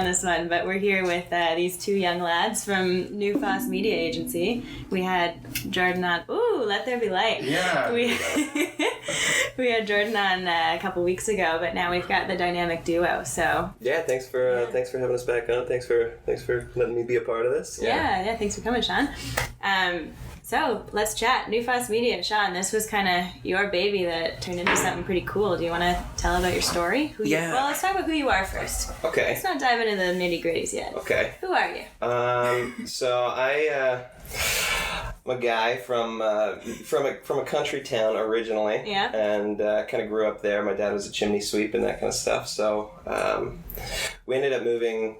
this one, but we're here with these two young lads from Nufás Media Agency. We had Jordan on. Ooh, let there be light. Yeah. We had Jordan on a couple weeks ago, but now we've got the dynamic duo. So yeah, thanks for having us back on. Thanks for letting me be a part of this. Yeah. Thanks for coming, Sean. So let's chat. Nufás Media, Sean. This was kind of your baby that turned into something pretty cool. Do you want to tell about your story? Well, let's talk about who you are first. Okay. Let's not dive into the nitty gritties yet. Okay. Who are you? So I'm a guy from a country town originally. Yeah. And kind of grew up there. My dad was a chimney sweep and that kind of stuff. So we ended up moving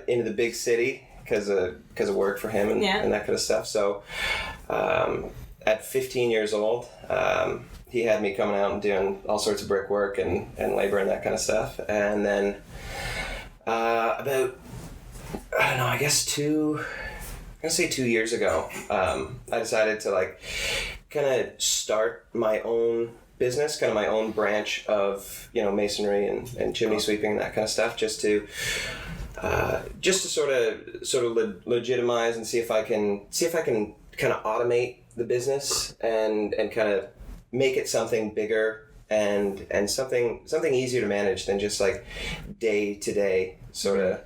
into the big city because of work for him and that kind of stuff. So at 15 years old, he had me coming out and doing all sorts of brickwork and labor and that kind of stuff. And then about, I don't know, I guess 2 years ago, I decided to kind of start my own business, kind of my own branch of, masonry and chimney sweeping and that kind of stuff, just to sort of legitimize and see if I can kind of automate the business and kind of make it something bigger and something easier to manage than just like day to day sort of,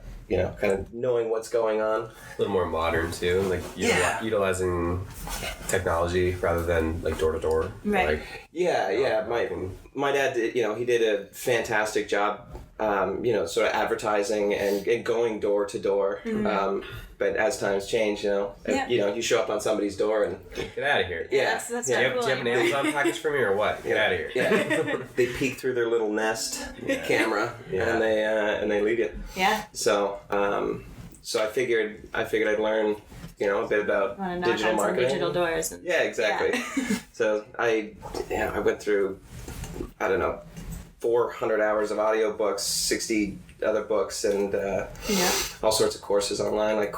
kind of knowing what's going on. A little more modern too, like utilizing technology rather than like door to door. Right. My dad did, he did a fantastic job, sort of advertising and going door to door. But as times change, you show up on somebody's door and get out of here. Yeah, that's do you have an Amazon package for me or what? Get out of here. Yeah. They peek through their little Nest camera and they leave you. Yeah. So I figured I'd learn a bit about digital marketing. Digital doors. Yeah, exactly. Yeah. So I went through, I don't know, 400 hours of audiobooks, 60 other books, and all sorts of courses online, from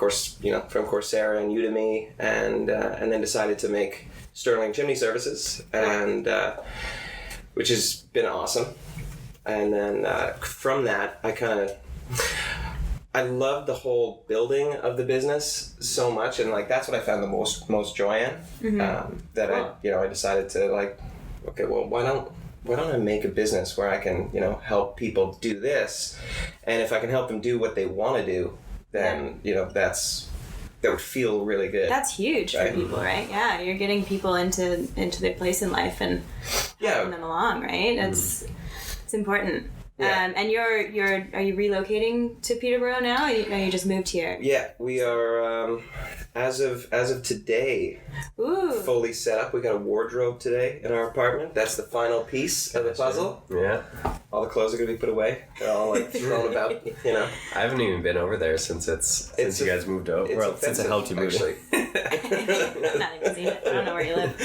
Coursera and Udemy, and then decided to make Stirling Chimney Services, and which has been awesome. And then from that, I love the whole building of the business so much, and that's what I found the most joy in. I decided to okay, well, why don't I make a business where I can, help people do this, and if I can help them do what they want to do, then that would feel really good. That's huge for people, right? Yeah, you're getting people into their place in life and helping them along, right? It's important. Yeah. And are you relocating to Peterborough now? Or you just moved here? Yeah, we are as of today. Ooh. Fully set up. We got a wardrobe today in our apartment. That's the final piece of the puzzle. Yeah. All the clothes are gonna be put away. They're all thrown about. I haven't even been over there since you guys moved over. Well, since I helped you move. Actually. I've not even seen it. I don't know where you live.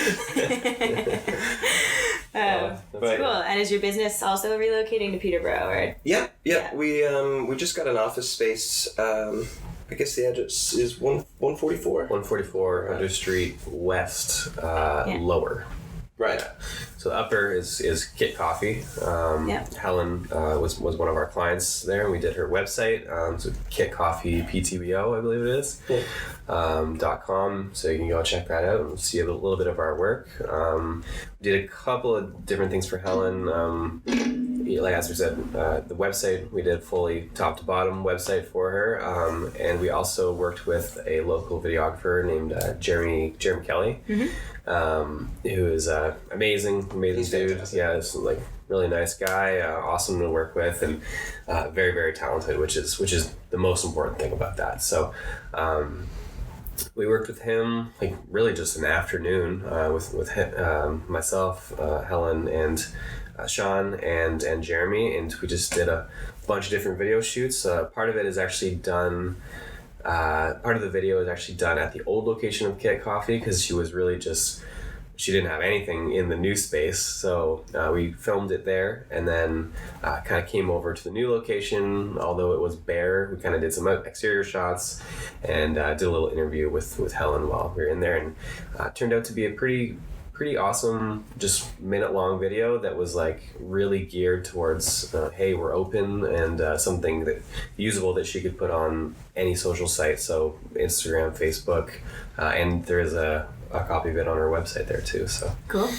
That's cool. And is your business also relocating to Peterborough? Or? Yeah. We just got an office space. I guess the address is 144. 144 Under Street West, lower. Right. So the upper is Kit Coffee. Helen was one of our clients there, and we did her website. So Kit Coffee PTBO, I believe it is. .com. So you can go check that out and see a little bit of our work. We did a couple of different things for Helen. As we said, the website, we did fully top to bottom website for her. And we also worked with a local videographer named Jeremy Kelly, who is amazing He's dude. fantastic. Yeah, it's really nice guy, awesome to work with, and very, very talented, which is the most important thing about that. So we worked with him really just an afternoon with him, myself, Helen, and Sean and Jeremy, and we just did a bunch of different video shoots. Part of it is actually done. Part of the video is actually done at the old location of Kit Coffee because she didn't have anything in the new space, so we filmed it there, and then kind of came over to the new location. Although it was bare, we kind of did some exterior shots and did a little interview with Helen while we were in there, and turned out to be a pretty pretty awesome, just minute-long video that was like really geared towards, hey, we're open, and something that usable that she could put on any social site, so Instagram, Facebook, and there's a copy of it on our website there too. So cool.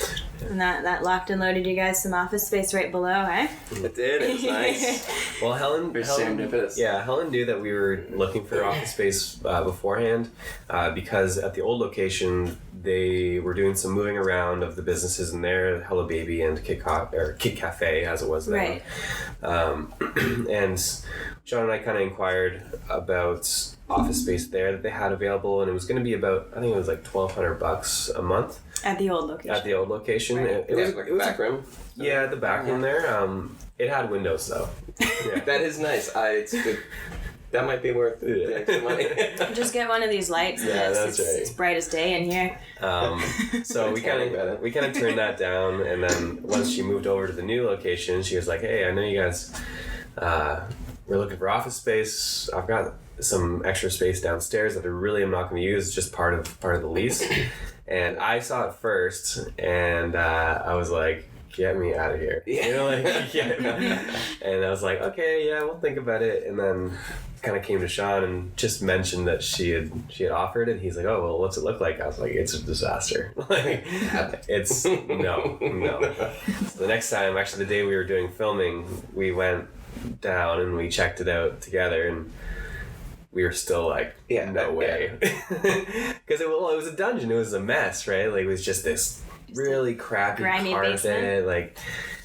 And that locked and loaded you guys some office space right below, eh? It did. It's nice. Well, Helen knew that we were looking for office space beforehand, because at the old location they were doing some moving around of the businesses in there, Hello Baby and Kid Cafe as it was then. Right. And Sean and I kind of inquired about office space there that they had available, and it was going to be about, I think it was like $1,200 a month. At the old location. Right. It was like a back room. Yeah, the back room there. It had windows though. Yeah. That is nice. It's good. That might be worth the extra money. Just get one of these lights. Yeah, that's right. It's bright as day in here. So we kind of turned that down, and then once she moved over to the new location, she was like, "Hey, I know you guys we're looking for office space. I've got some extra space downstairs that I really am not going to use. It's just part of the lease." And I saw it first, and I was like, "Get me out of here!" You know, like, get me. And I was like, "Okay, yeah, we'll think about it." And then kind of came to Sean and just mentioned that she had offered it. He's like, "Oh, well, what's it look like?" I was like, "It's a disaster. Like, it's no." So the next time, actually, the day we were doing filming, we went down and we checked it out together, and we were still like, no way. Because it was a dungeon. It was a mess, right? Like, it was just this really crappy grimy carpet. basement. Like,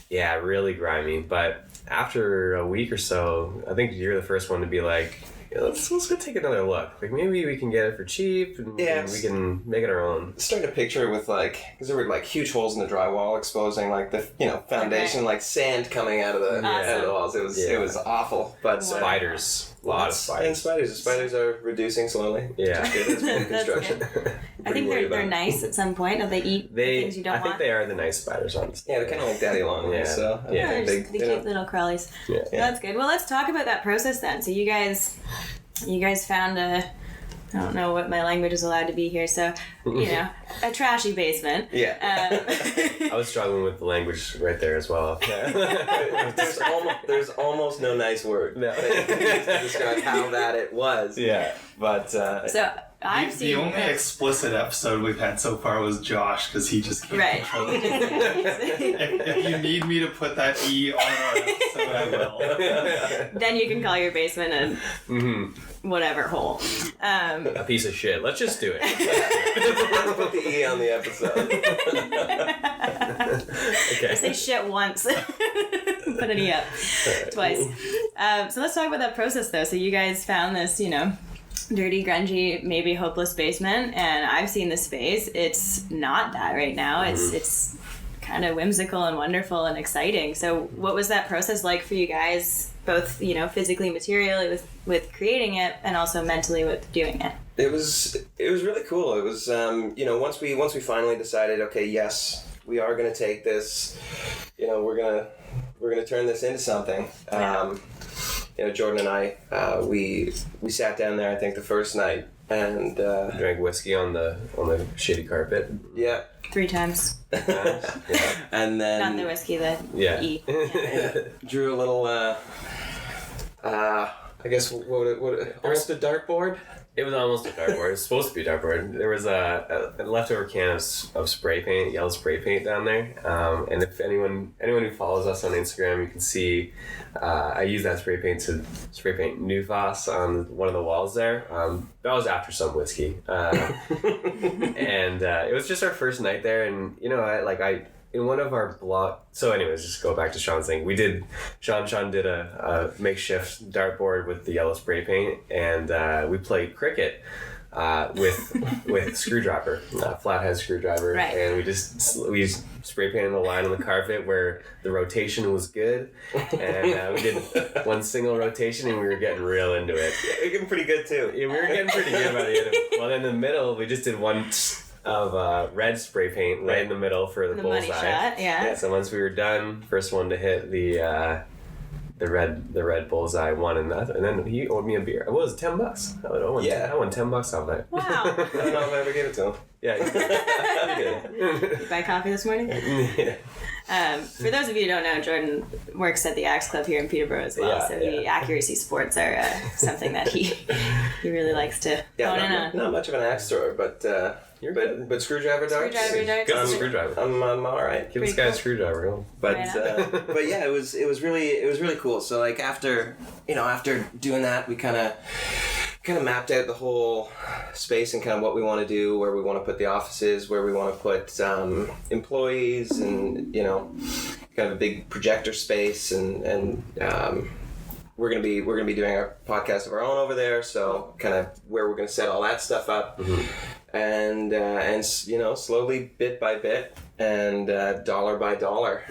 yeah, really grimy. But after a week or so, I think you're the first one to be like, let's go take another look. Like, maybe we can get it for cheap, and we can make it our own. Starting to picture it with because there were like huge holes in the drywall exposing like the foundation, like sand coming out of the walls. It was awful. But spiders. A lot of spiders. And spiders. The spiders are reducing slowly. Yeah. It's construction. I think they're nice at some point. Or they eat the things you don't want. I think they are the nice spiders on this. Yeah, they're kind of like daddy long ones. Yeah. So they're just the cute little crawlies. Yeah. That's good. Well, let's talk about that process then. So you guys found I don't know what my language is allowed to be here, so, a trashy basement. Yeah. I was struggling with the language right there as well. There's almost no nice word to describe how bad it was. Yeah, but... so I've seen... The only explicit episode we've had so far was Josh, because he just can't control it. If you need me to put that E on our episode, I will. Then you can call your basement a whatever hole. A piece of shit. Let's just do it. Let's put the E on the episode. Okay. Say shit once. Put an E up twice. So let's talk about that process, though. So you guys found this, dirty, grungy, maybe hopeless basement, and I've seen the space. It's not that right now. It's kind of whimsical and wonderful and exciting. So what was that process like for you guys, both physically, materially with creating it, and also mentally with doing it? It was really cool. It was once we finally decided, okay, yes, we are going to take this, we're gonna turn this into something. Jordan and I, we sat down there, I think, the first night, and drank whiskey on the shitty carpet. Yeah. 3 times. And then not the whiskey, the E. Drew a little I guess almost a dartboard. It was almost a dartboard. It was supposed to be a dartboard. There was a leftover can of spray paint, yellow spray paint down there. And if anyone who follows us on Instagram, you can see I used that spray paint to spray paint Nufás on one of the walls there. That was after some whiskey. And it was just our first night there. And, in one of our blog... So anyways, just go back to Sean's thing. Sean did a makeshift dartboard with the yellow spray paint, and we played cricket with screwdriver, flathead screwdriver. Right. And we spray painted a line on the carpet where the rotation was good, and we did one single rotation, and we were getting real into it. Yeah, we were getting pretty good too. Yeah, we were getting pretty good by the end of it. Well, in the middle, we just did one of red spray paint right in the middle for the bullseye. Money shot, yeah. So once we were done, first one to hit the red bullseye won, and then he owed me a beer. It was $10. I won $10 off that. Wow. I don't know if I ever gave it to him. Yeah, he did. You buy coffee this morning? Yeah. For those of you who don't know, Jordan works at the Axe Club here in Peterborough as well. Yeah, so the accuracy sports are something that he really likes to hone in on. Not much of an axe thrower, but screwdriver darts. Screwdriver darts. Good screwdriver. I'm all right. Give this guy a screwdriver. But yeah, it was really cool. So like after doing that, we kind of mapped out the whole space and kind of what we want to do, where we want to put the offices, where we want to put employees, and kind of a big projector space, and we're gonna be doing our podcast of our own over there. So kind of where we're gonna set all that stuff up, and slowly bit by bit and dollar by dollar.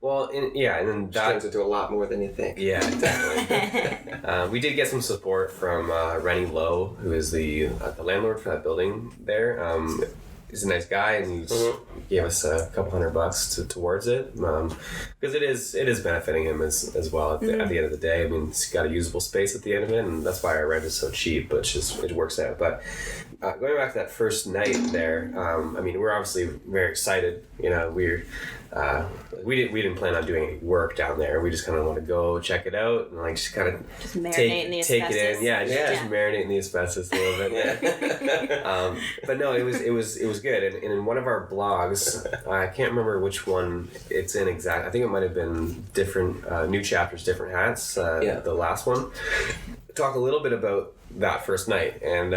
Well, and then that turns into a lot more than you think. Yeah, definitely. We did get some support from Rennie Lowe, who is the landlord for that building there. He's a nice guy, and he gave us a couple $100 towards it, because it is benefiting him as well at the end of the day. I mean, he's got a usable space at the end of it, and that's why our rent is so cheap. But it works out. But going back to that first night there, I mean, we're obviously very excited. We didn't plan on doing any work down there. We just kind of want to go check it out and just kind of marinate in the asbestos. Take it in. Just marinate in the asbestos a little bit. But no, it was good. And in one of our blogs, I can't remember which one it's in exact. I think it might have been different new chapters, different hats. The last one talked a little bit about that first night and.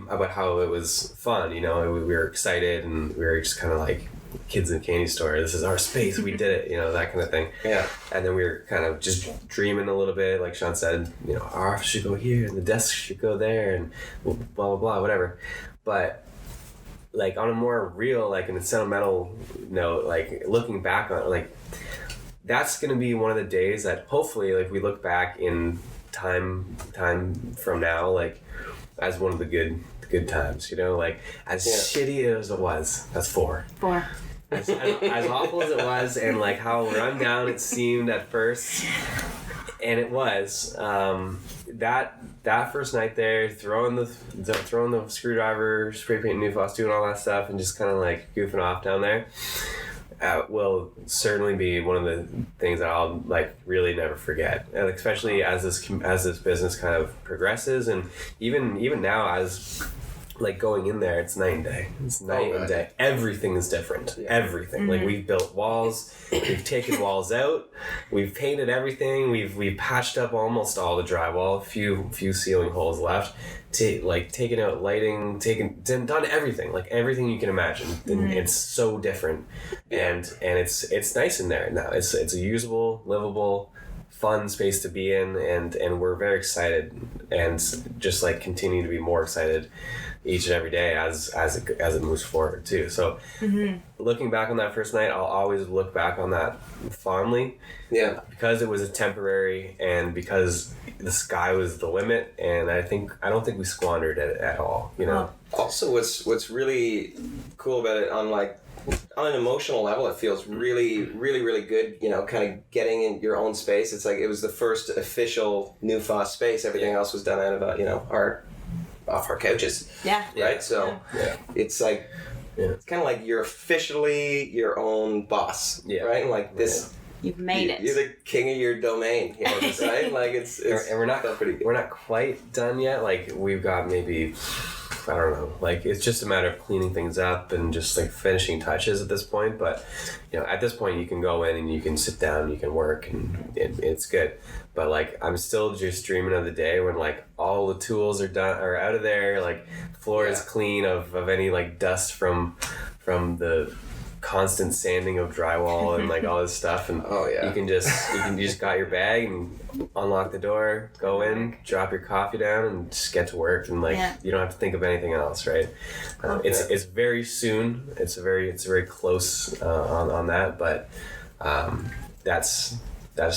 About how it was fun. We were excited and we were just kind of like kids in a candy store. This is our space. We did it. That kind of thing. Yeah. And then we were kind of just dreaming a little bit, like Sean said. Our office should go here, and the desk should go there, and blah blah blah, whatever. But like on a more real, like in a sentimental note, like looking back on, like that's gonna be one of the days that hopefully, like we look back in time from now, like as one of the good times, like as shitty as it was. That's four. As awful as it was, and like how run down it seemed at first, and it was that first night there, throwing the screwdriver, spray paint Nufás, doing all that stuff, and just kind of like goofing off down there. Will certainly be one of the things that I'll like really never forget, and especially as this business kind of progresses, and even now as like going in there, it's night and day. It's night and day. Everything is different. Yeah. Everything. Like we've built walls, we've taken walls out, we've painted everything, we've patched up almost all the drywall, a few ceiling holes left. Taken out lighting, done everything, like everything you can imagine. And it's so different, and it's nice in there now. It's a usable, livable, fun space to be in, and we're very excited, and just like continue to be more excited each and every day as it moves forward too. So looking back on that first night, I'll always look back on that fondly. Yeah, because it was a temporary, and because the sky was the limit, and I don't think we squandered it at all. Also, what's really cool about it on an emotional level, it feels really, really, really good. Kind of getting in your own space. It's like it was the first official Nufás space. Everything else was done out of off our couches. Yeah. Right. So it's like it's kind of like you're officially your own boss. Yeah. Right. And like this. You've made it. You're the king of your domain. Right? Like it's and we're not quite done yet. Like we've got maybe. I don't know, like it's just a matter of cleaning things up and just like finishing touches at this point. But at this point you can go in and you can sit down, you can work, and it's good. But like I'm still just dreaming of the day when like all the tools are done or out of there, like the floor is clean of any like dust from the constant sanding of drywall and like all this stuff, and you just got your bag and unlock the door, go in, drop your coffee down, and just get to work, and like you don't have to think of anything else, right? It's very soon. It's very close on that, but that's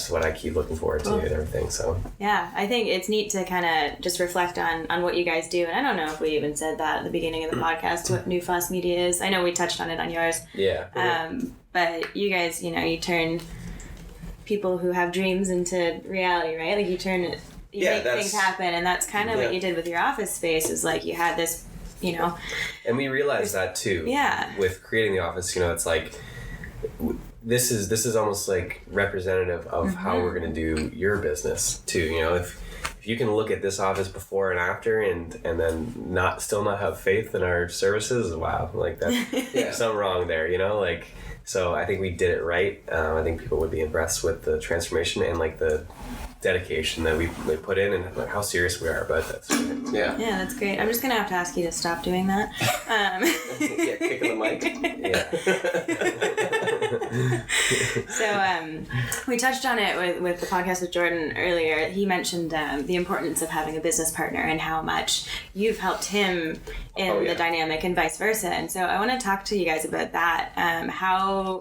what I keep looking forward to and everything. So yeah, I think it's neat to kind of just reflect on what you guys do. And I don't know if we even said that at the beginning of the podcast, what Nufás Media is. I know we touched on it on yours. Yeah. But you guys, you turn people who have dreams into reality, right? Like you make things happen, and that's kind of what you did with your office space. Is like you had this And we realized that too. Yeah. With creating the office, it's like this is almost like representative of how we're going to do your business too. If you can look at this office before and after, and then not have faith in our services, wow, like that's something wrong there. So I think we did it right. I think people would be impressed with the transformation and like the dedication that we put in, and like how serious we are about that. Yeah, that's great. I'm just gonna have to ask you to stop doing that. Kicking the mic. So we touched on it with the podcast with Jordan earlier. He mentioned the importance of having a business partner and how much you've helped him in the dynamic and vice versa. And so I want to talk to you guys about that.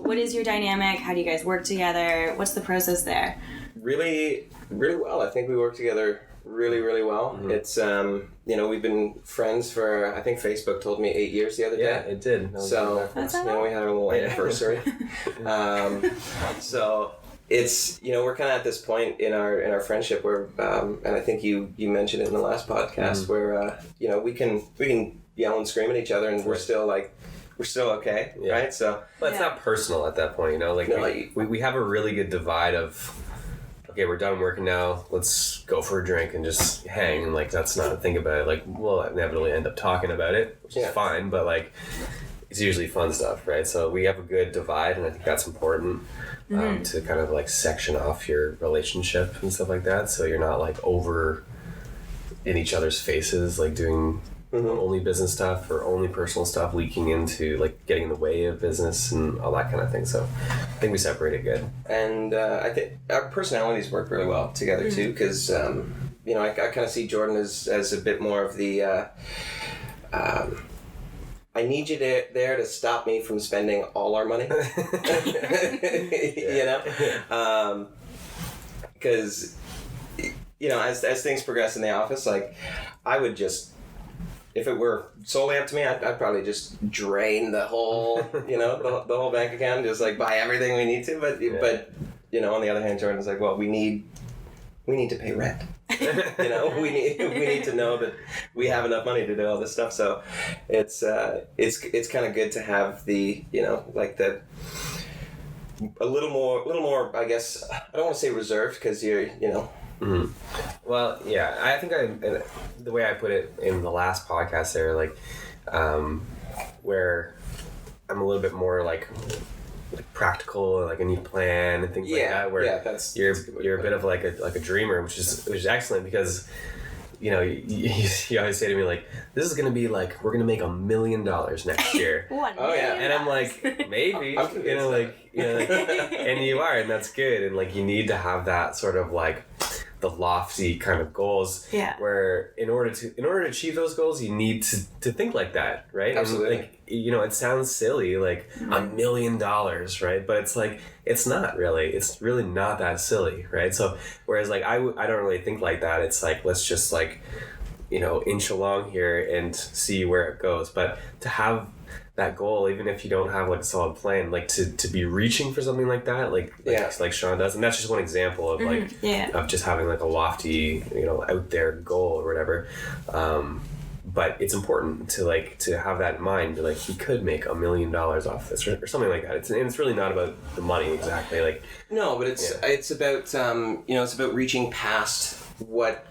What is your dynamic? How do you guys work together? What's the process there? Really, really well. I think we work together really, really well. Mm-hmm. It's, we've been friends for, I think Facebook told me 8 years the other day. Yeah, it did. So, we had a little anniversary. So it's, we're kind of at this point in our friendship where, and I think you mentioned it in the last podcast, where, we can yell and scream at each other and we're still okay, right? So, but it's not personal at that point, we have a really good divide of, okay, we're done working now, let's go for a drink and just hang, and like that's not a thing about it. Like we'll inevitably end up talking about it, which is fine, but like it's usually fun stuff, right? So we have a good divide, and I think that's important to kind of like section off your relationship and stuff like that, so you're not like over in each other's faces, like doing only business stuff or only personal stuff leaking into like getting in the way of business and all that kind of thing. So I think we separated good. And I think our personalities work really well together too, because I kind of see Jordan as a bit more of the I need you there to stop me from spending all our money. Because as things progress in the office, like I would just, if it were solely up to me, I'd probably just drain the whole, the whole bank account, just like buy everything we need to. But on the other hand, Jordan's like, well, we need to pay rent. we need to know that we have enough money to do all this stuff. So it's kind of good to have the like the a little more. I guess I don't want to say reserved, because you're Mm-hmm. Well, yeah, I think the way I put it in the last podcast there, like, where I'm a little bit more like practical, like a neat plan and things like that. Where you're a bit of like a dreamer, which is excellent, because you always say to me like, this is gonna be like, we're gonna make $1 million next year. And I'm like, maybe, and you are, and that's good, and like you need to have that sort of like the lofty kind of goals, where in order to achieve those goals, you need to think like that, right? Absolutely. And like, it sounds silly, like $1 million, right? But it's like, it's not really, it's really not that silly, right? So whereas like I don't really think like that. It's like, let's just like inch along here and see where it goes. But to have that goal, even if you don't have like a solid plan, like to be reaching for something like that, like Sean does, and that's just one example of of just having like a lofty out there goal or whatever. But it's important to have that in mind. Like, you could make $1 million off this or something like that. It's really not about the money exactly. Like, no, but it's about it's about reaching past what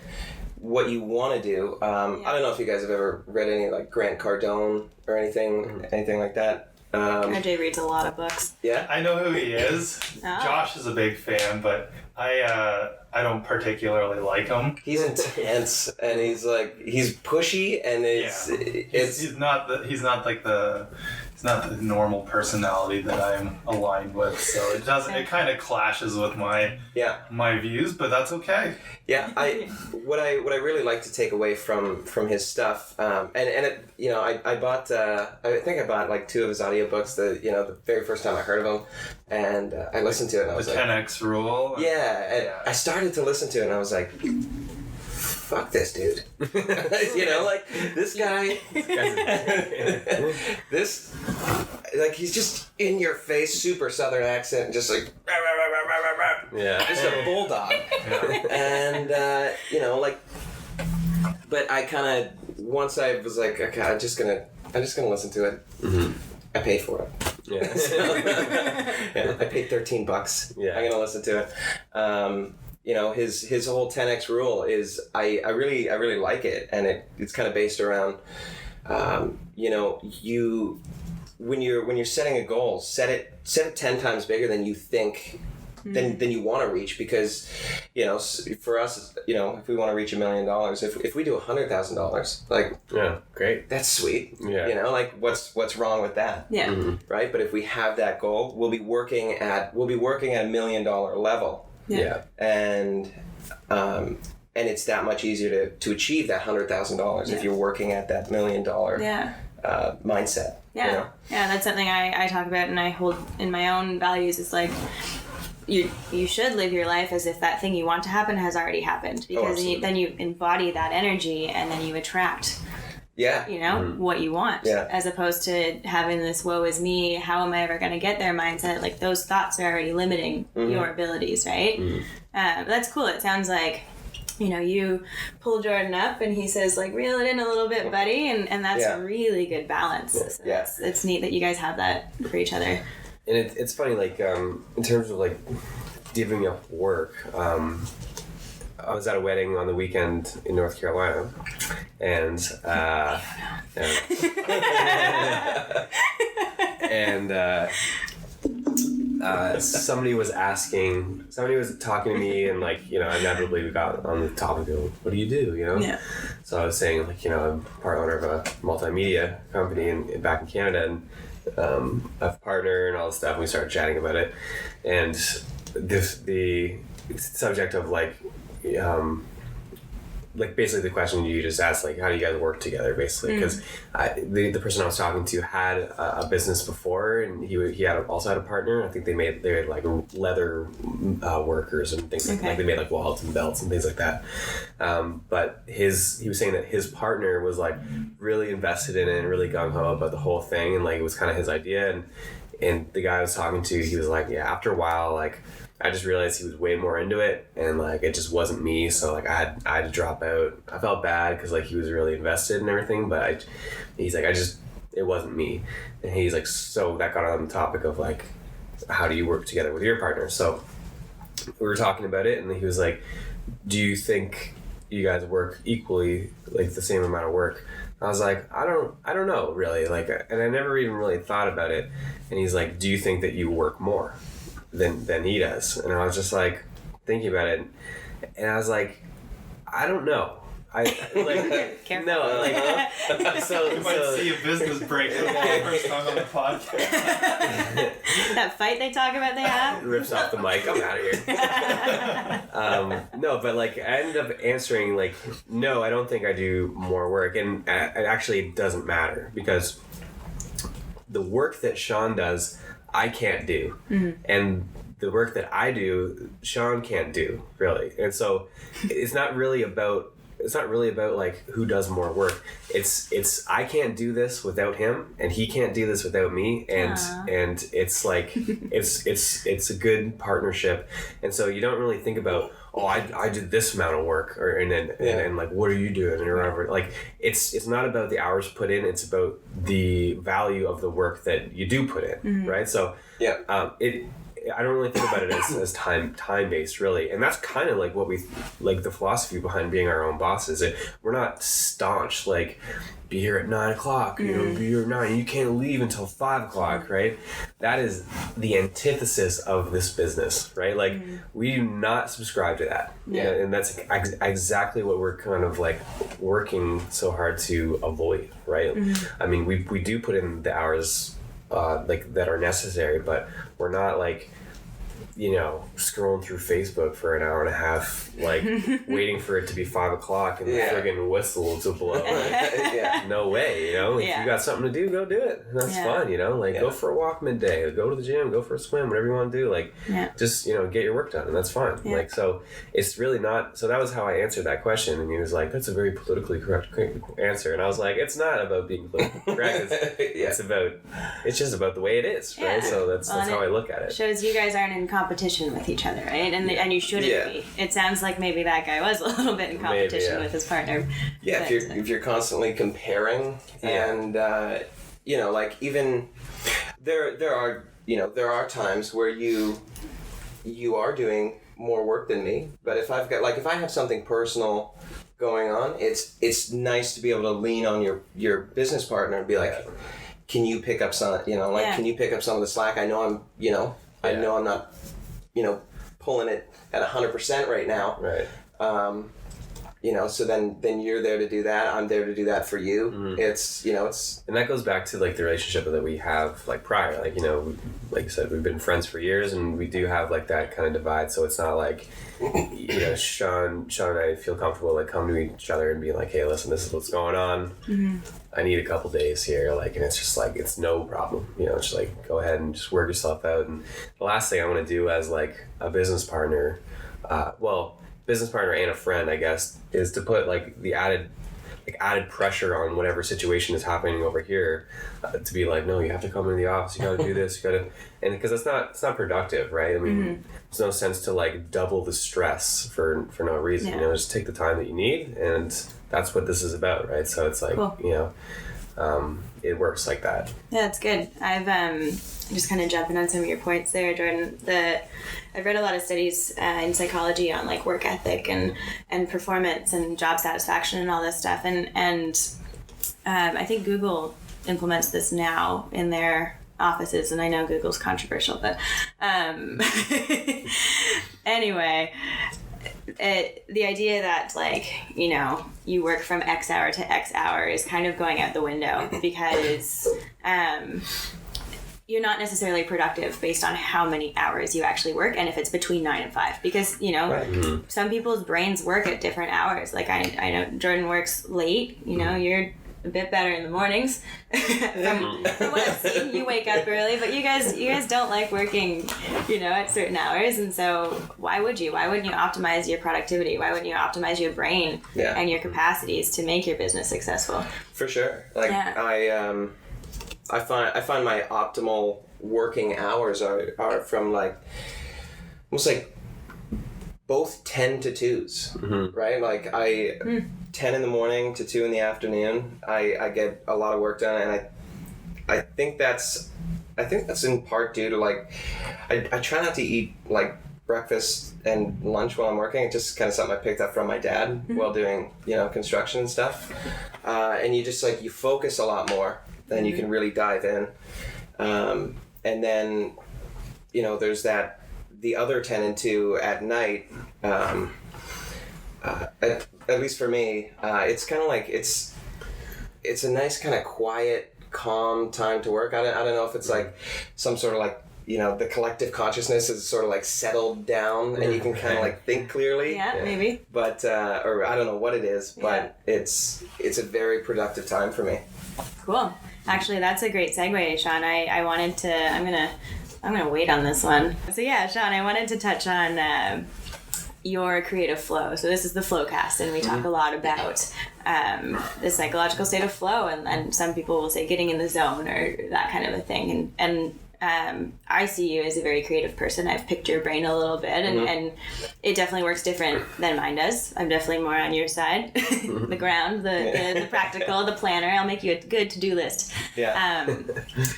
you want to do. I don't know if you guys have ever read any like Grant Cardone or anything like that. RJ reads a lot of books. Yeah, I know who he is. Josh is a big fan, but I don't particularly like him. He's intense, and he's pushy, and he's not the normal personality that I'm aligned with. So it doesn't. It kind of clashes with my views, but that's okay. Yeah, what I really like to take away from his stuff, I bought I think I bought like 2 of his audiobooks the very first time I heard of him, and I listened to it and I was like, 10x rule. I started to listen to it and I was like, fuck this dude. Like this guy, he's just in your face, super southern accent, just like just a bulldog. And but I kind of, once I was like, okay, I'm just gonna listen to it. Mm-hmm. I paid for it. Yeah. So, yeah, I paid $13. Yeah. I'm gonna listen to it. His whole 10x rule is I really like it, and it's kind of based around, you when you're setting a goal, set it 10 times bigger than you think. Than you want to reach, because for us, if we want to reach $1 million, if we do $100,000, like, yeah, great, that's sweet. Yeah, like what's wrong with that? Yeah. Mm-hmm. Right. But if we have that goal, we'll be working at $1 million level. Yeah. And it's that much easier to achieve that $100,000 if you're working at that $1 million mindset. Yeah. Yeah, that's something I talk about and I hold in my own values. It's like, you should live your life as if that thing you want to happen has already happened, because then you embody that energy and then you attract what you want, as opposed to having this woe is me, how am I ever going to get there mindset. Like, those thoughts are already limiting your abilities, right? That's cool. It sounds like you pull Jordan up and he says, like, reel it in a little bit, buddy, and that's a really good balance. So it's neat that you guys have that for each other. And it's funny, like, in terms of, like, giving up work, I was at a wedding on the weekend in North Carolina, and somebody was talking to me, and, like, inevitably we got on the topic of, what do you do, Yeah. So I was saying, like, I'm part owner of a multimedia company back in Canada, and I have a partner and all this stuff, and we started chatting about it, and the subject of, like basically the question you just asked, like, how do you guys work together, basically, because the person I was talking to had a business before, and he also had a partner. I think they had like leather workers and things like they made like wallets and belts and things like that, but he was saying that his partner was like really invested in it and really gung-ho about the whole thing, and like it was kind of his idea, and the guy I was talking to, he was like, yeah, after a while, like, I just realized he was way more into it, and like it just wasn't me, so like I had to drop out. I felt bad because like he was really invested in everything, but he's like, it wasn't me. And he's like, so that got on the topic of like, how do you work together with your partner? So we were talking about it, and he was like, do you think you guys work equally, like the same amount of work? I was like, I don't know really, like, and I never even really thought about it. And he's like, do you think that you work more than he does? And I was just like thinking about it, and I was like, I don't know. I like no, like so you might see a business break for the first time on the podcast. That fight they talk about, they have rips off the mic. I'm out of here. No, but like I ended up answering like, no, I don't think I do more work, and it actually doesn't matter, because the work that Sean does, I can't do, and the work that I do, Sean can't do, really. And so it's not really about like who does more work. It's I can't do this without him, and he can't do this without me, and it's like it's a good partnership. And so you don't really think about, oh, I did this amount of work, or and like, what are you doing, or whatever. Like it's not about the hours put in, it's about the value of the work that you do put in, right? So I don't really think about it as time based, really, and that's kind of like what we like the philosophy behind being our own bosses. We're not staunch like, be here at 9 o'clock, be here at 9. You can't leave until 5 o'clock, right? That is the antithesis of this business, right? Like we do not subscribe to that, and that's exactly what we're kind of like working so hard to avoid, right? I mean, we do put in the hours like that are necessary, but we're not like, scrolling through Facebook for an hour and a half, like waiting for it to be 5 o'clock and the friggin' whistle to blow. No way, if you got something to do, go do it. That's fun, go for a walk midday, go to the gym, go for a swim, whatever you want to do, like just get your work done, and that's fine. Like, so it's really not. So that was how I answered that question, and he was like, that's a very politically correct answer, and I was like, it's not about being politically correct. It's just about the way it is, right? So that's how I look at it. Shows you guys aren't in in competition with each other, right? And you shouldn't be. It sounds like maybe that guy was a little bit in competition with his partner. Yeah, if you're constantly comparing, and like even there are times where you are doing more work than me, but if I have something personal going on, it's nice to be able to lean on your business partner and be like, can you pick up some, can you pick up some of the slack? I know I'm not, pulling it at 100% right now. Right. So then you're there to do that. I'm there to do that for you. Mm-hmm. It's. And that goes back to like the relationship that we have like prior, like, like you said, we've been friends for years, and we do have like that kind of divide. So it's not like, Sean and I feel comfortable like come to each other and be like, hey, listen, this is what's going on. Mm-hmm. I need a couple days here. Like, and it's just like, it's no problem. Just like, go ahead and just work yourself out. And the last thing I want to do as like a business partner, business partner and a friend, I guess, is to put like the added pressure on whatever situation is happening over here, to be like, no, you have to come into the office, you got to do this, and because it's not productive, right? I mean, there's no sense to like double the stress for no reason. Just take the time that you need, and that's what this is about, right? So it's like, cool. It works like that. Yeah, that's good. I've just kind of jumping on some of your points there, Jordan. I've read a lot of studies in psychology on like work ethic and performance and job satisfaction and all this stuff, and I think Google implements this now in their offices, and I know Google's controversial, but anyway. The idea that like you work from X hour to X hour is kind of going out the window, because you're not necessarily productive based on how many hours you actually work, and if it's between 9 and 5, because some people's brains work at different hours. Like I know Jordan works late. You're a bit better in the mornings. from what I've seen, you wake up early, but you guys don't like working, at certain hours, and so why wouldn't you optimize your productivity? Why wouldn't you optimize your brain and your capacities to make your business successful? For sure. Like I find my optimal working hours are from like almost like both 10 to 2s, right? Like 10 in the morning to 2 in the afternoon, I get a lot of work done, and I think that's in part due to like I try not to eat like breakfast and lunch while I'm working. It's just kind of something I picked up from my dad while doing construction and stuff, and you just like you focus a lot more, then you can really dive in, and then there's that the other 10 and 2 at night. At least for me, it's kind of like it's a nice kind of quiet, calm time to work. I don't know if it's like some sort of like the collective consciousness is sort of like settled down, and you can kind of like think clearly. Yeah, maybe. But or I don't know what it is, but it's a very productive time for me. Cool. Actually, that's a great segue, Sean. I wanted to. I'm gonna wait on this one. So yeah, Sean, I wanted to touch on your creative flow. So this is the FlowCast, and we talk a lot about the psychological state of flow, and some people will say getting in the zone or that kind of a thing. And I see you as a very creative person. I've picked your brain a little bit, and it definitely works different than mine does. I'm definitely more on your side, the ground, the practical, the planner. I'll make you a good to-do list. Yeah.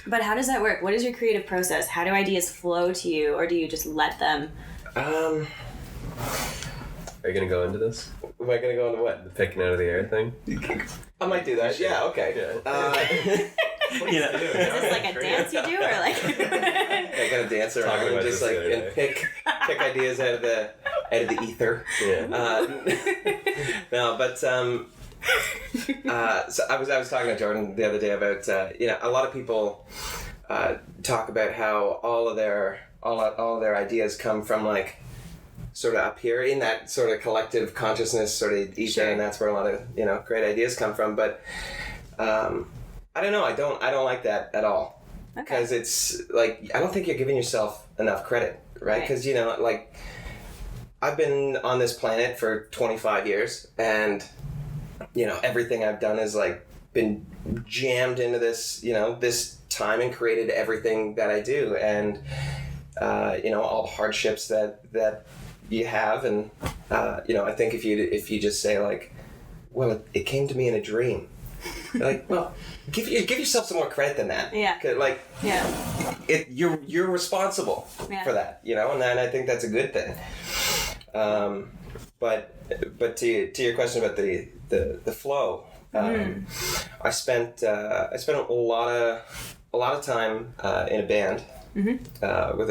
But how does that work? What is your creative process? How do ideas flow to you, or do you just let them? Are you going to go into this? Am I going to go into what? The picking out of the air thing? I might do that. Yeah, okay. Yeah. Is this like a dance you do, or like? I got to dance around and just like and pick ideas out of the ether. Yeah. No, but so I was talking to Jordan the other day about a lot of people talk about how all of their ideas come from like sort of up here in that sort of collective consciousness sort of ether, and that's where a lot of great ideas come from. But I don't know. I don't like that at all, because it's like I don't think you're giving yourself enough credit, right? Because like I've been on this planet for 25 years, and everything I've done is like been jammed into this this time and created everything that I do, and all the hardships that you have, and I think if you just say like, well, it came to me in a dream, like, well, give yourself some more credit than that. Yeah. Like, you're responsible for that, and then I think that's a good thing. But to your question about the flow, I spent a lot of time in a band with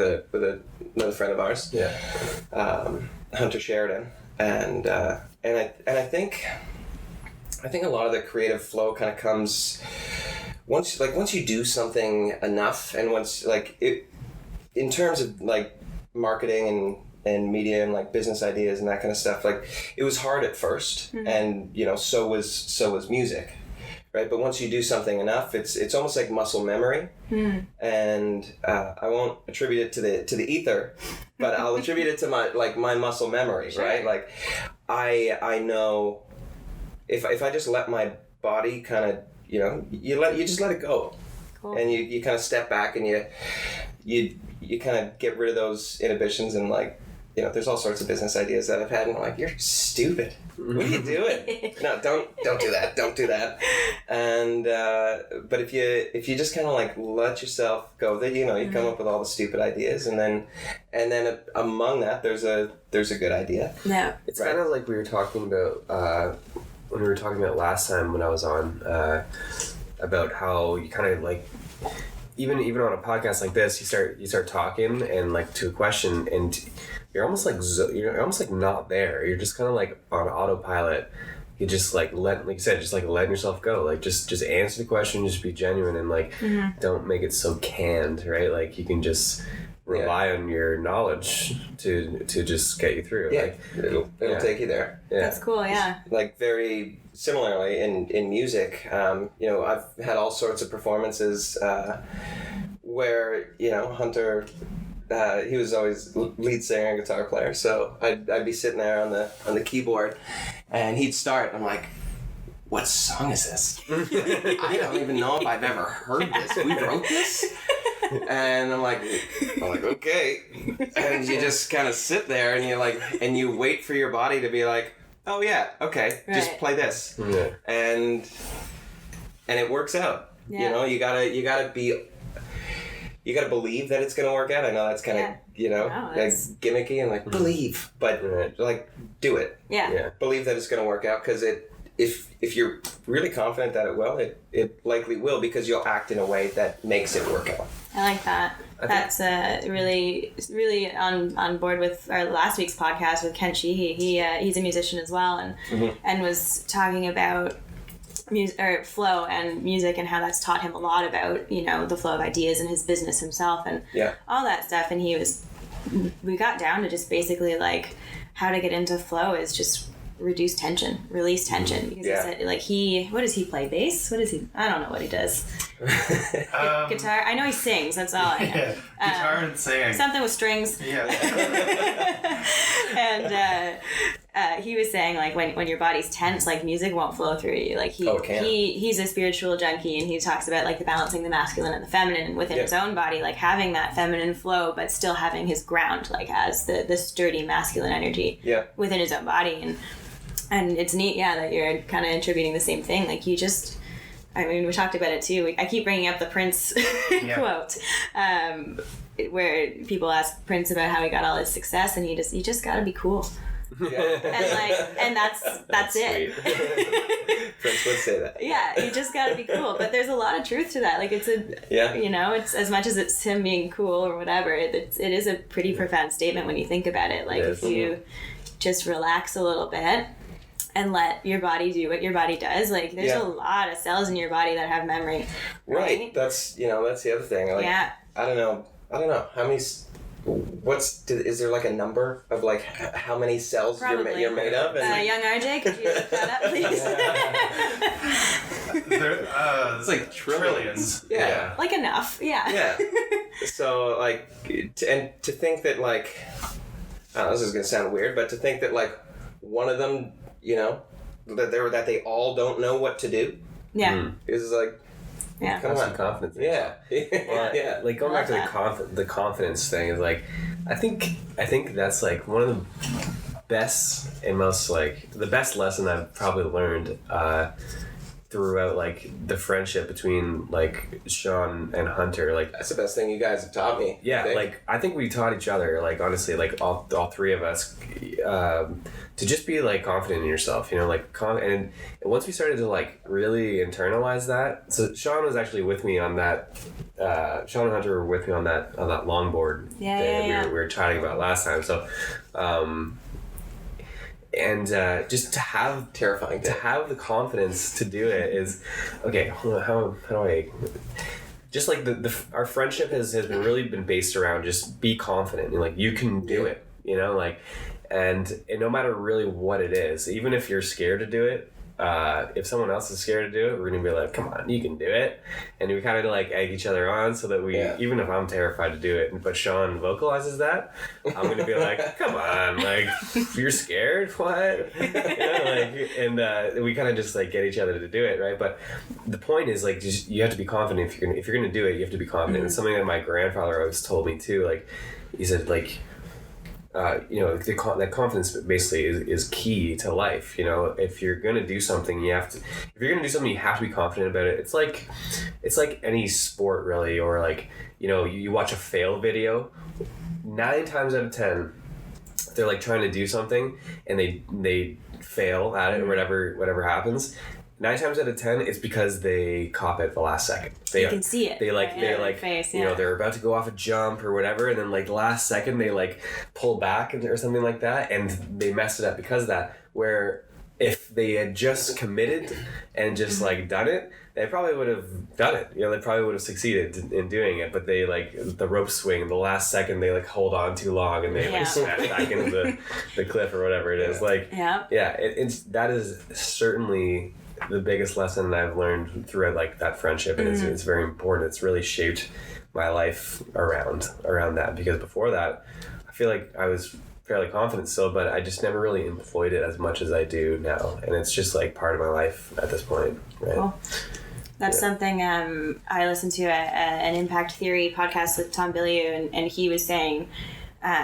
another friend of ours, Hunter Sheridan, and I think a lot of the creative flow kind of comes once you do something enough, and once like it, in terms of like marketing and media and like business ideas and that kind of stuff, like it was hard at first, and so was music, right? But once you do something enough, it's almost like muscle memory, and I won't attribute it to the ether, but I'll attribute it to my muscle memory, right? Like I know if I just let my body kind of you just let it go, cool. And you kind of step back and you kind of get rid of those inhibitions, and like. There's all sorts of business ideas that I've had, and I'm like, you're stupid. What are you doing? No, don't do that. Don't do that. And but if you just kind of like let yourself go, then you come up with all the stupid ideas, and then among that there's a good idea. No, it's kind of like we were talking about when we were talking about last time when I was on about how you kind of like. Even on a podcast like this, you start talking and like to a question, and you're almost like not there. You're just kind of like on autopilot. You just like like you said, just like letting yourself go. Like just answer the question, just be genuine, and like don't make it so canned, right? Like you can just rely on your knowledge to just get you through. Yeah, like, it'll take you there. Yeah. That's cool. Yeah. Like very similarly in music, I've had all sorts of performances where Hunter, he was always lead singer and guitar player, so I'd be sitting there on the keyboard, and he'd start. I'm like, what song is this? I don't even know if I've ever heard this. We wrote this? And I'm like, okay. And you just kind of sit there and you wait for your body to be like, oh yeah, okay, just play this. Yeah. And it works out. Yeah. You gotta believe that it's gonna work out. I know that's kind of like gimmicky and like believe, but like do it. Yeah. Believe that it's gonna work out, because if you're really confident that it will, it likely will, because you'll act in a way that makes it work out. I like that. That's really on board with our last week's podcast with Ken Sheehy. He's a musician as well, and was talking about flow and music, and how that's taught him a lot about the flow of ideas in his business himself and all that stuff. And we got down to just basically like how to get into flow is just reduce tension, release tension, because he said like what does he play, bass? I don't know what he does. Guitar. I know he sings, that's all I know. Guitar and singing. Something with strings. And he was saying like when your body's tense, like music won't flow through you. Like he's a spiritual junkie, and he talks about like the balancing the masculine and the feminine within his own body, like having that feminine flow but still having his ground like as the sturdy masculine energy within his own body. And it's neat, that you're kind of attributing the same thing. Like you just, we talked about it too. I keep bringing up the Prince quote, where people ask Prince about how he got all his success, and you just got to be cool. And that's it. Prince would say that. Yeah, you just got to be cool. But there's a lot of truth to that. Like it's it's as much as it's him being cool or whatever. It is a pretty profound statement when you think about it. Like if you just relax a little bit and let your body do what your body does. Like there's a lot of cells in your body that have memory. Right. That's that's the other thing. Like, I don't know how many. Is there like a number of like how many cells you're made of? And young RJ, could you look that up, please? It's like trillions. Yeah. Like enough. Yeah. Yeah. So like, to think that like, I don't know, this is gonna sound weird, but to think that like one of them, that they all don't know what to do. Yeah. Is like, Yeah. Come have on. some confidence. Yeah. Yeah. Like going back to the confidence thing is like, I think that's like one of the best and most like the best lesson I've probably learned throughout like the friendship between like Sean and Hunter. Like that's the best thing you guys have taught me. I think we taught each other, like honestly, like all three of us, to just be like confident in yourself, you know, like and once we started to like really internalize that. So Sean was actually with me on that. Sean and Hunter were with me on that longboard that we were chatting about last time. So. And just to have terrifying to have the confidence to do it is okay. How do I? Just like our friendship has really been based around just be confident. You're like you can do it. You know, like and no matter really what it is, even if you're scared to do it. If someone else is scared to do it, we're gonna be like, come on, you can do it. And we kind of like egg each other on so that we, even if I'm terrified to do it, but Sean vocalizes that, I'm gonna be like, come on, like, you're scared? What? You know, like, and we kind of just like get each other to do it, right? But the point is like, just, you have to be confident. If you're gonna do it, you have to be confident. Mm-hmm. It's something that my grandfather always told me too. Like, he said, like, you know, that confidence basically is key to life. You know, if you're gonna do something, you have to be confident about it. It's like any sport really, or like, you know, you watch a fail video, 9 times out of 10, they're like trying to do something and they fail at it or whatever happens. 9 times out of 10, it's because they cop it at the last second. You can see it. They like face, you know, they're about to go off a jump or whatever, and then like the last second they like pull back or something like that, and they mess it up because of that. Where if they had just committed and just like done it, they probably would have done it. You know, they probably would have succeeded in doing it. But they like the rope swing, the last second they like hold on too long and they like smash back into the cliff or whatever it is. Like it's that is certainly the biggest lesson that I've learned throughout like that friendship, and it's very important. It's really shaped my life around that, because before that I feel like I was fairly confident still, but I just never really employed it as much as I do now, and it's just like part of my life at this point, right? Cool. That's something I listened to an Impact Theory podcast with Tom Bilyeu, and he was saying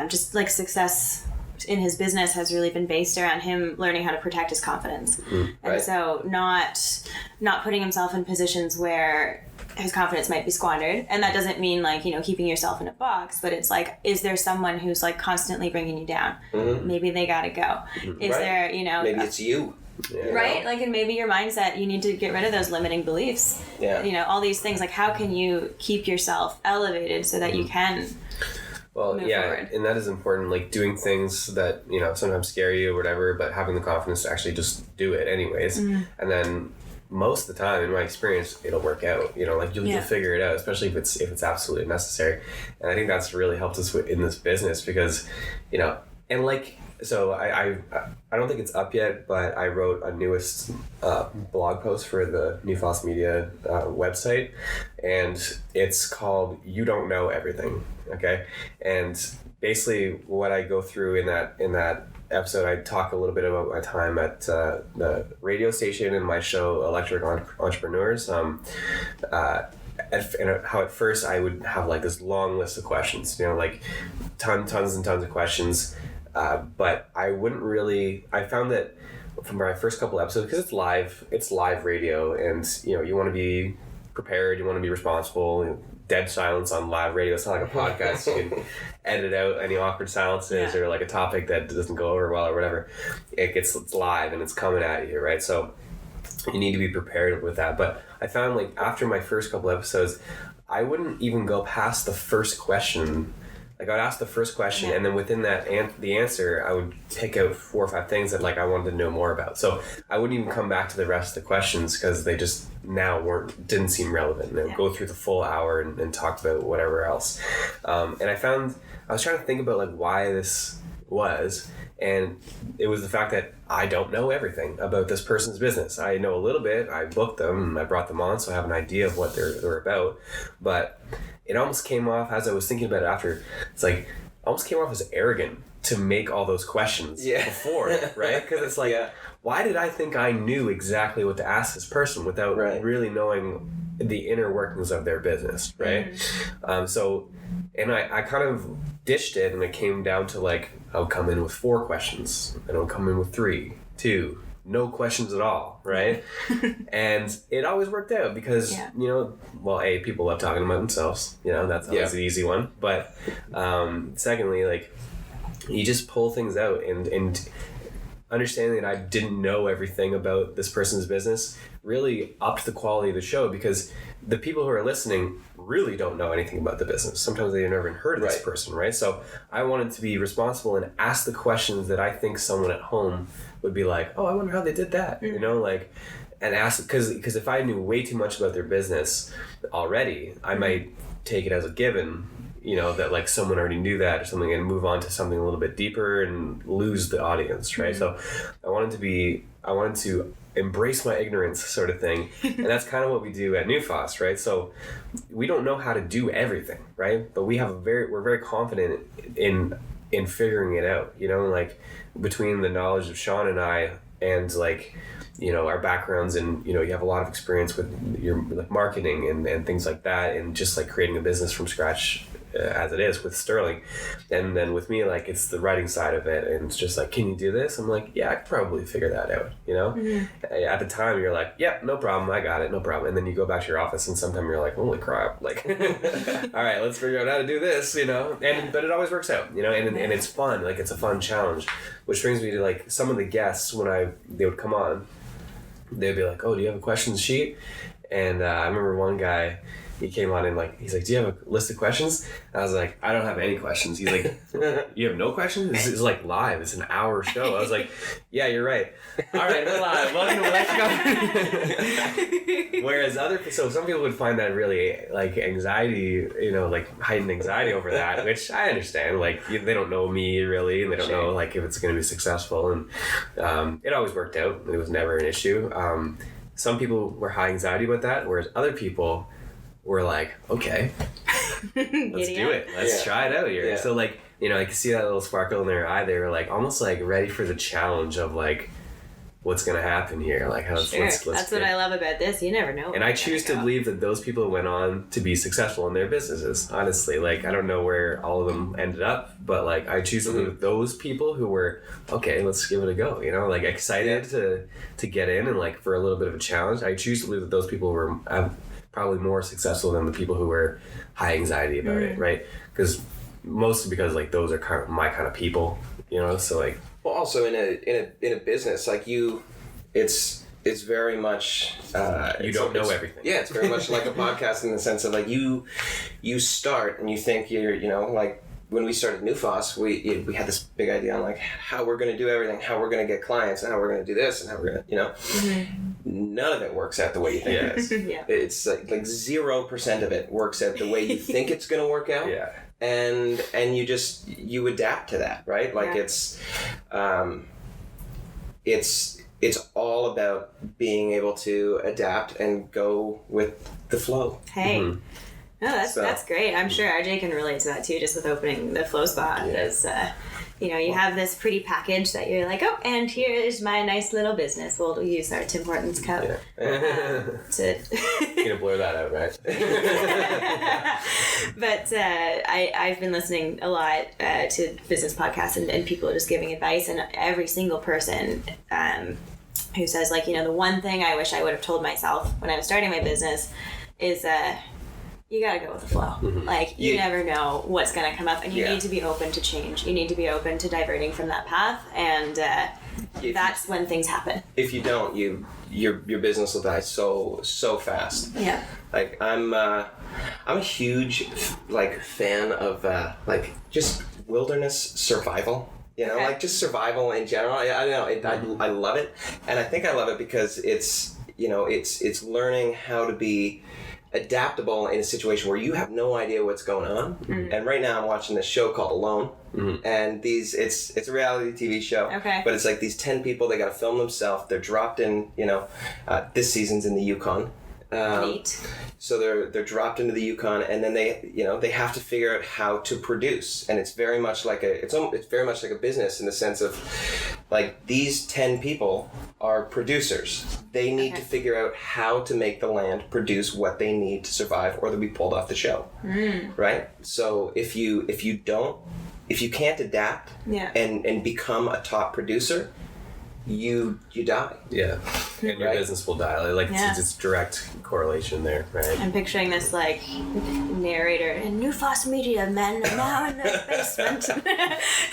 just like success in his business has really been based around him learning how to protect his confidence. And so not putting himself in positions where his confidence might be squandered. And that doesn't mean like, you know, keeping yourself in a box, but it's like, is there someone who's like constantly bringing you down? Maybe they gotta go. Is there, you know, maybe it's you. Right? Like, and maybe your mindset, you need to get rid of those limiting beliefs. You know, all these things, like how can you keep yourself elevated so that you can move forward. And that is important, like doing things that, you know, sometimes scare you or whatever, but having the confidence to actually just do it anyways. And then most of the time, in my experience, it'll work out, you know, like you'll figure it out, especially if it's absolutely necessary. And I think that's really helped us in this business because, you know, and like, so I don't think it's up yet, but I wrote a newest blog post for the Nufás Media website, and it's called "You Don't Know Everything." Okay, and basically what I go through in that episode, I talk a little bit about my time at the radio station and my show Electric Entrepreneurs. And how at first I would have like this long list of questions, you know, like tons and tons of questions. But I found that from my first couple episodes, because it's live radio, and you know, you want to be prepared, you want to be responsible. You know, dead silence on live radio, it's not like a podcast. You can edit out any awkward silences or like a topic that doesn't go over well or whatever. It's live and it's coming at you, right? So you need to be prepared with that. But I found like after my first couple episodes, I wouldn't even go past the first question. Like I would ask the first question, and then within that the answer, I would pick out 4 or 5 things that like I wanted to know more about. So I wouldn't even come back to the rest of the questions because they just didn't seem relevant. And go through the full hour and talk about whatever else. And I was trying to think about like why this was, and it was the fact that I don't know everything about this person's business. I know a little bit. I booked them and I brought them on, so I have an idea of what they're about, but it almost came off, as I was thinking about it after, it's like, almost came off as arrogant to make all those questions before, right? Because it's like, why did I think I knew exactly what to ask this person without really knowing the inner workings of their business, right? And I kind of ditched it, and it came down to like, I'll come in with 4 questions, and I'll come in with 3, 2, no questions at all, right? And it always worked out because, you know, well, A, people love talking about themselves, you know, that's always the easy one. But secondly, like, you just pull things out, and understanding that I didn't know everything about this person's business really upped the quality of the show, because the people who are listening really don't know anything about the business. Sometimes they've never even heard of this person, right? So I wanted to be responsible and ask the questions that I think someone at home would be like, oh, I wonder how they did that, you know, like, and ask, because if I knew way too much about their business already, I might take it as a given, you know, that like someone already knew that or something, and move on to something a little bit deeper and lose the audience, right? So I wanted to embrace my ignorance, sort of thing. And that's kind of what we do at Nufás, right? So we don't know how to do everything, right? But we're very confident in figuring it out, you know, like between the knowledge of Sean and I, and like, you know, our backgrounds, and, you know, you have a lot of experience with your like marketing and things like that, and just like creating a business from scratch as it is with Stirling. And then with me, like, it's the writing side of it, and it's just like, can you do this? I'm like, yeah, I could probably figure that out, you know? At the time you're like, yeah, no problem, I got it, no problem. And then you go back to your office, and sometimes you're like, holy crap, like all right, let's figure out how to do this, you know? But it always works out, you know, and it's fun, like, it's a fun challenge. Which brings me to like some of the guests, when they would come on, they'd be like, oh, do you have a questions sheet? And I remember one guy, he came on and like, he's like, do you have a list of questions? And I was like, I don't have any questions. He's like, you have no questions? This is like live. It's an hour show. I was like, yeah, you're right. All right, we're live. Welcome to Let's Go. Whereas so some people would find that really like anxiety, you know, like heightened anxiety over that, which I understand. Like, they don't know me really, and they don't know like if it's going to be successful. And it always worked out. It was never an issue. Some people were high anxiety about that, whereas other people were like, okay, let's do it. Let's try it out here. Yeah. So like, you know, I could see that little sparkle in their eye. They were like almost like ready for the challenge of like, what's going to happen here? Like, let's that's what I love about this. You never know. And I choose to believe that those people went on to be successful in their businesses. Honestly, like, I don't know where all of them ended up, but like, I choose to believe that those people who were, okay, let's give it a go, you know, like excited to get in and like for a little bit of a challenge. I choose to believe that those people were probably more successful than the people who were high anxiety about it, right? Mostly because like those are kind of my kind of people, you know. So like, well, also in a business like it's very much you don't know everything. Yeah, it's very much like a podcast in the sense of like you start and you think you're, you know, like when we started Nufás, we had this big idea on like how we're going to do everything, how we're going to get clients, and how we're going to do this, and how we're going to, you know, none of it works out the way you think it is. It's like 0% of it works out the way you think it's going to work out. And you adapt to that, right? Like it's all about being able to adapt and go with the flow. Hey. No, that's great. I'm sure RJ can relate to that too, just with opening the Flow spot. Is you know, you have this pretty package that you're like, oh, and here is my nice little business. We'll use our Tim Hortons cup to you're gonna blur that out, right? But I've been listening a lot to business podcasts and people are just giving advice, and every single person who says like, you know, the one thing I wish I would have told myself when I was starting my business is you gotta go with the flow. Like, you never know what's gonna come up, and you need to be open to change. You need to be open to diverting from that path, and that's when things happen. If you don't, your business will die so fast. Yeah. Like I'm a huge like fan of like just wilderness survival. You know, like just survival in general. I don't know. I love it, and I think I love it because it's, you know, it's learning how to be adaptable in a situation where you have no idea what's going on. And right now I'm watching this show called Alone, and it's a reality TV show. But it's like these 10 people, they got to film themselves. They're dropped in, you know, this season's in the Yukon. So they're dropped into the Yukon, and then they have to figure out how to produce, and it's very much like a business in the sense of like these 10 people are producers. They need to figure out how to make the land produce what they need to survive, or they'll be pulled off the show. Right? So if you can't adapt and become a top producer, you die. Yeah. And your business will die. Like it's direct correlation there, right? I'm picturing this like narrator in Nufás Media men are now in the basement.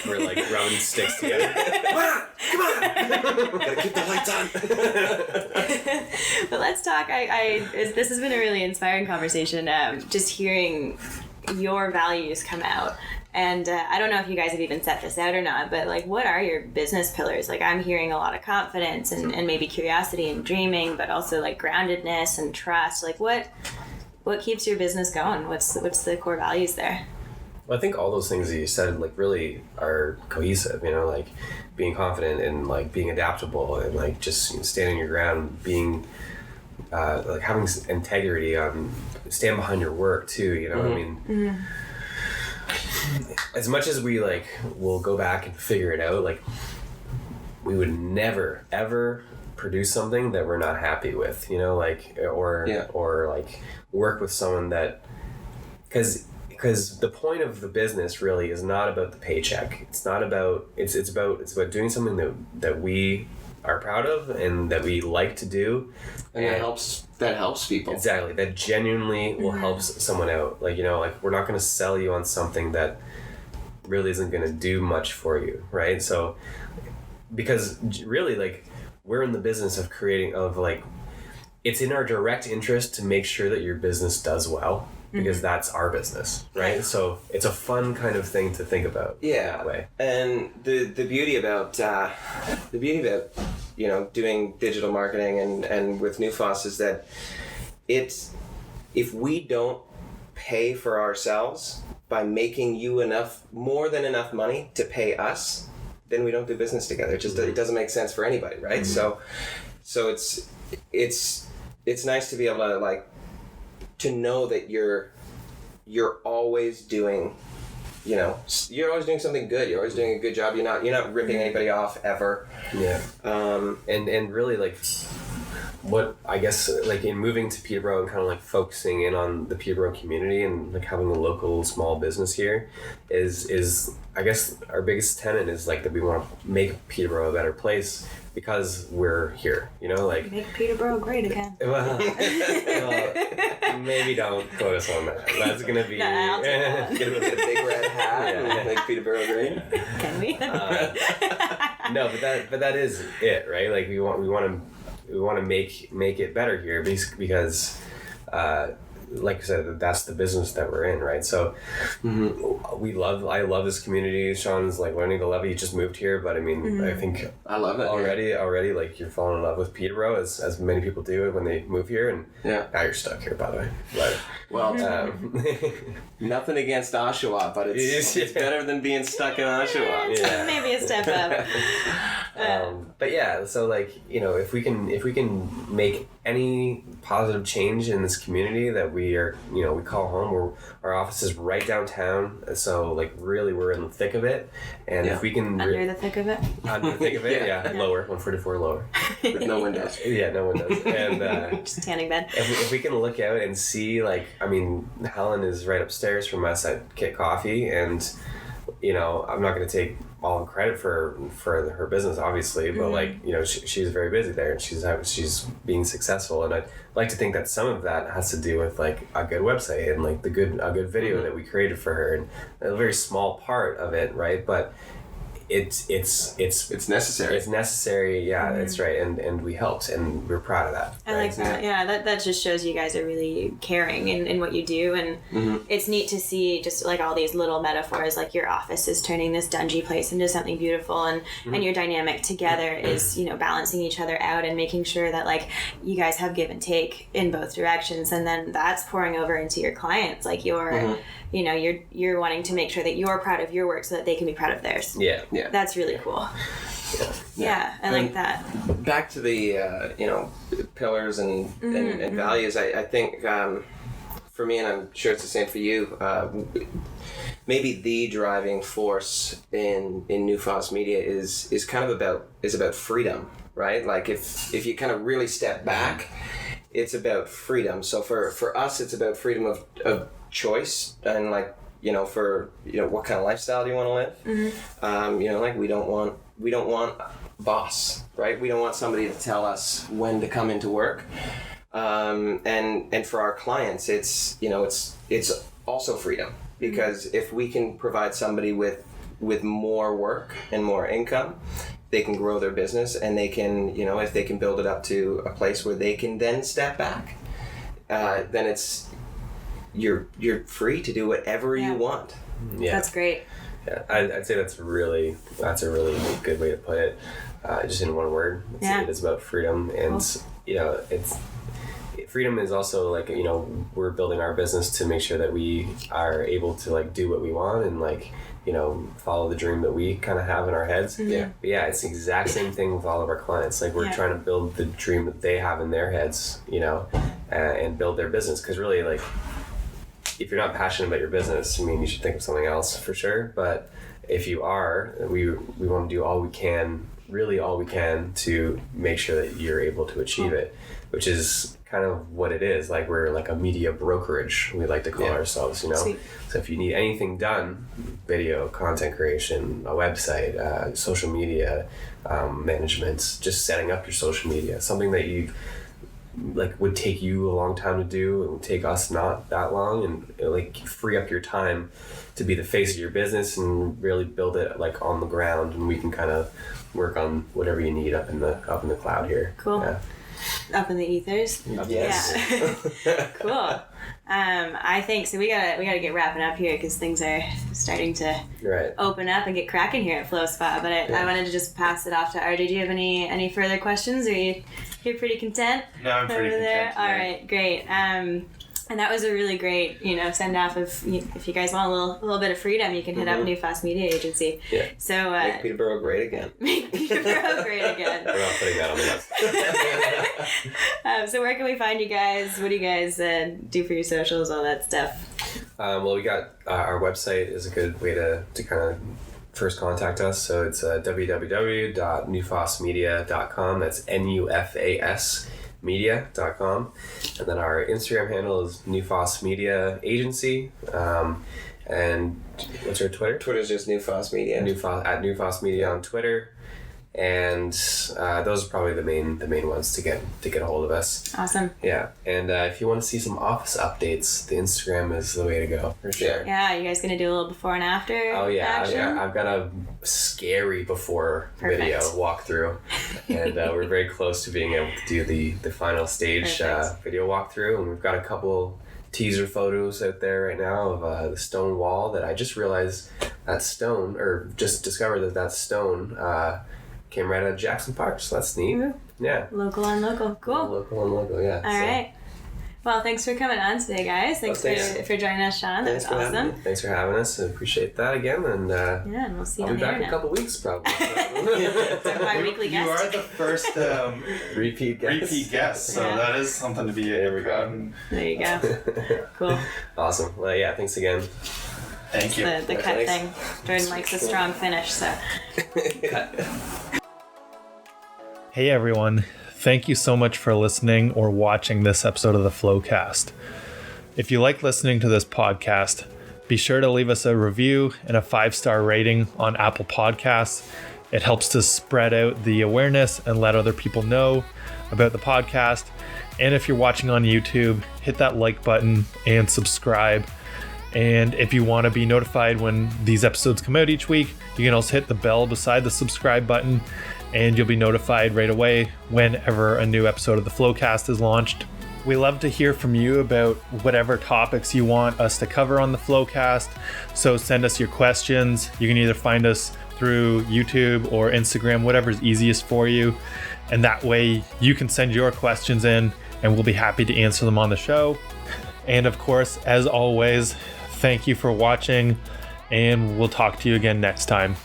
We're like rubbing sticks together. Come on! Gotta keep the lights on. But let's talk. This has been a really inspiring conversation. Just hearing your values come out. And I don't know if you guys have even set this out or not, but like, what are your business pillars? Like, I'm hearing a lot of confidence and maybe curiosity and dreaming, but also like groundedness and trust. Like, what keeps your business going? What's the core values there? Well, I think all those things that you said like really are cohesive. You know, like being confident and like being adaptable and like just standing your ground, being like having integrity on stand behind your work too. You know, I mean. As much as we like will go back and figure it out, like we would never ever produce something that we're not happy with, you know, like or like work with someone that because the point of the business really is not about the paycheck. It's not about it's about doing something that we are proud of and that we like to do, and that helps people. Exactly, that genuinely will help someone out. Like, you know, like we're not going to sell you on something that really isn't going to do much for you, right? So because really like we're in the business of it's in our direct interest to make sure that your business does well, because that's our business, right? So it's a fun kind of thing to think about that way. And the beauty about you know, doing digital marketing and with Nufás is that if we don't pay for ourselves by making you more than enough money to pay us, then we don't do business together. It just it doesn't make sense for anybody, right? So it's nice to be able to like to know that you're always doing, you know, you're always doing something good. You're always doing a good job. You're not ripping anybody off ever. Yeah. And really like what I guess like in moving to Peterborough and kind of like focusing in on the Peterborough community and like having a local small business here is I guess our biggest tenet is like that we want to make Peterborough a better place because we're here, you know, like make Peterborough great again. Well, maybe don't quote us on that. That's gonna be I'll take that one. Get a big red hat and make Peterborough great. Can we? No, but that is it, right? Like we want to make it better here because like I said, that's the business that we're in, right? So I love this community. Sean's like learning to love it. He just moved here, but I mean, I think I love it already. Like you're falling in love with Peterborough as many people do when they move here, and now you're stuck here, by the way. But well, nothing against Oshawa, but it's better than being stuck in Oshawa. Yeah. Maybe a step up. But yeah, so like, you know, if we can make any positive change in this community that we are, you know, we call home, our office is right downtown, so like really we're in the thick of it, and if we can under the thick of it, lower 144 lower with no windows. No windows, and just tanning bed. If we can look out and see, like, I mean, Helen is right upstairs from us at Kit Coffee, and you know, I'm not going to take all the credit for her business, obviously, but like, you know, she's very busy there and she's being successful, and I'd like to think that some of that has to do with like a good website and like a good video that we created for her, and a very small part of it, right? But it's necessary. It's necessary, that's right, and we helped, and we're proud of that. I like that. Yeah, that just shows you guys are really caring in what you do, and it's neat to see just like all these little metaphors, like your office is turning this dungy place into something beautiful, and your dynamic together is, you know, balancing each other out and making sure that like you guys have give and take in both directions, and then that's pouring over into your clients, like you're you know, you're wanting to make sure that you're proud of your work so that they can be proud of theirs. Yeah. That's really cool. Yeah, I like that. Back to the you know, pillars and values. I think for me, and I'm sure it's the same for you, maybe the driving force in Nufás Media is kind of about freedom, right? Like if you kind of really step back, it's about freedom. So for us, it's about freedom of choice, and like, for what kind of lifestyle do you want to live? Mm-hmm. Like we don't want boss, right? We don't want somebody to tell us when to come into work. And for our clients, it's also freedom, because if we can provide somebody with more work and more income, they can grow their business, and they can, if they can build it up to a place where they can then step back, then you're free to do whatever you want. Yeah, that's great. Yeah, I'd say that's a really good way to put it. Just in one word, it is about freedom, and freedom is also like, we're building our business to make sure that we are able to like do what we want and like, follow the dream that we kind of have in our heads. Mm-hmm. But it's the exact same thing with all of our clients. Like we're trying to build the dream that they have in their heads, and build their business. Because really, like, if you're not passionate about your business, I mean, you should think of something else for sure. But if you are, we want to do all we can to make sure that you're able to achieve it, which is kind of what it is. Like we're like a media brokerage, we like to call ourselves, Sweet. So if you need anything done, video, content creation, a website, social media management, just setting up your social media, something that you like would take you a long time to do, it would take us not that long, and like free up your time to be the face of your business and really build it like on the ground, and we can kind of work on whatever you need up in the cloud here. Cool. Up in the ethers. Yes. Yeah. Cool. I think so. We gotta get wrapping up here because things are starting to open up and get cracking here at FlowSpot. But I wanted to just pass it off to RJ. Do you have any further questions? Or you're pretty content? No, I'm pretty content. All right, great. And that was a really great, send off of, if you guys want a little bit of freedom, you can hit up Nufás Media Agency. Yeah. So make Peterborough great again. Make Peterborough great again. We're not putting that on the list. So where can we find you guys? What do you guys do for your socials, all that stuff? Well, we got our website is a good way to kind of first contact us. So it's www.nufasmedia.com. That's NUFAS. media.com, and then our Instagram handle is Nufás Media Agency, and what's our Twitter? Twitter's just Nufás Media. At Nufás Media on Twitter, and those are probably the main ones to get a hold of us. Awesome. Yeah, and if you want to see some office updates, the Instagram is the way to go for sure. Yeah, you guys gonna do a little before and after? Oh yeah, I've got a scary before video walkthrough, and we're very close to being able to do the final stage video walkthrough, and we've got a couple teaser photos out there right now of the stone wall that I just realized just discovered that stone came right out of Jackson Park, so that's neat. Mm-hmm. Yeah. Local on local. Cool. Local on local, yeah. All right. Well, thanks for coming on today, guys. Thanks for joining us, Sean. That was awesome. Thanks for having us. I appreciate that again. And and we'll see you I'll be back in a couple weeks, probably. It's our bi-weekly guest. You are the first repeat guest. So that is something to be proud of. There you go. Cool. Awesome. Well, yeah, thanks again. Thank you. The cut thing. Jordan likes a strong finish, so. Cut. Hey everyone, thank you so much for listening or watching this episode of the FlowCast. If you like listening to this podcast, be sure to leave us a review and a 5-star rating on Apple Podcasts. It helps to spread out the awareness and let other people know about the podcast. And if you're watching on YouTube, hit that like button and subscribe. And if you want to be notified when these episodes come out each week, you can also hit the bell beside the subscribe button, and you'll be notified right away whenever a new episode of the FlowCast is launched. We love to hear from you about whatever topics you want us to cover on the FlowCast, so send us your questions. You can either find us through YouTube or Instagram, whatever's easiest for you, and that way you can send your questions in and we'll be happy to answer them on the show. And of course, as always, thank you for watching, and we'll talk to you again next time.